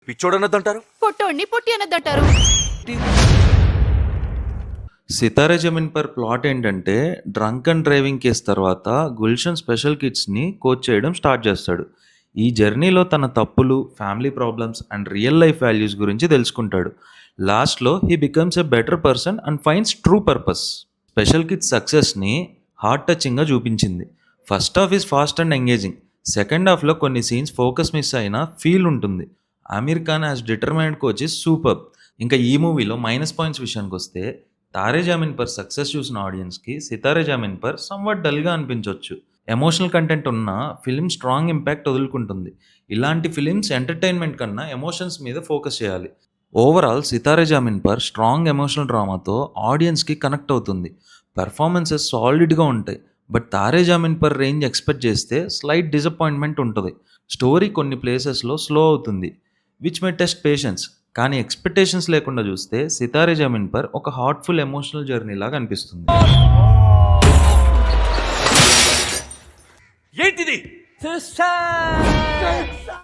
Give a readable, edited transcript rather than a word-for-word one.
పిచ్చోడన్నదంటారు, పొట్టోడిని పొట్టి అనద్దంటారు. Sitaare Zameen per plot ఏంటంటే drunk and driving case తర్వాత Gulshan special కిడ్స్ని coach చేయడం స్టార్ట్ చేస్తాడు. ఈ జర్నీలో తన తప్పులు, family problems and real life values గురించి తెలుసుకుంటాడు. లాస్ట్లో he becomes a better person and finds true purpose. Special kids సక్సెస్ని హార్ట్ టచింగ్గా చూపించింది. First half is fast and engaging. Second హాఫ్లో కొన్ని సీన్స్ ఫోకస్ మిస్ అయినా ఫీల్ ఉంటుంది. Aamir Khan as determined coach is super. ఇంకా ఈ మూవీలో మైనస్ పాయింట్స్ విషయానికి వస్తే తారే జామీన్ పర్ సక్సెస్ చూసిన ఆడియన్స్కి సితారే జామీన్ పర్ సమ్వాట్ డల్గా అనిపించవచ్చు. ఎమోషనల్ కంటెంట్ ఉన్న ఫిలిం స్ట్రాంగ్ ఇంపాక్ట్ వదులుకుంటుంది. ఇలాంటి ఫిలిమ్స్ ఎంటర్టైన్మెంట్ కన్నా ఎమోషన్స్ మీద ఫోకస్ చేయాలి. ఓవరాల్ సితారే జామీన్ పర్ స్ట్రాంగ్ ఎమోషనల్ డ్రామాతో ఆడియన్స్కి కనెక్ట్ అవుతుంది. పెర్ఫార్మెన్సెస్ సాలిడ్గా ఉంటాయి. బట్ తారే జామీన్ పర్ రేంజ్ ఎక్స్పెక్ట్ చేస్తే స్లైట్ డిసప్పాయింట్మెంట్ ఉంటుంది. స్టోరీ కొన్ని ప్లేసెస్లో స్లో అవుతుంది, విచ్ మే టెస్ట్ పేషెన్స్. కానీ ఎక్స్పెక్టేషన్స్ లేకుండా చూస్తే సితారే జమీన్ పర్ ఒక హార్ట్ఫుల్ ఎమోషనల్ జర్నీ లాగా అనిపిస్తుంది. ఏంటిది?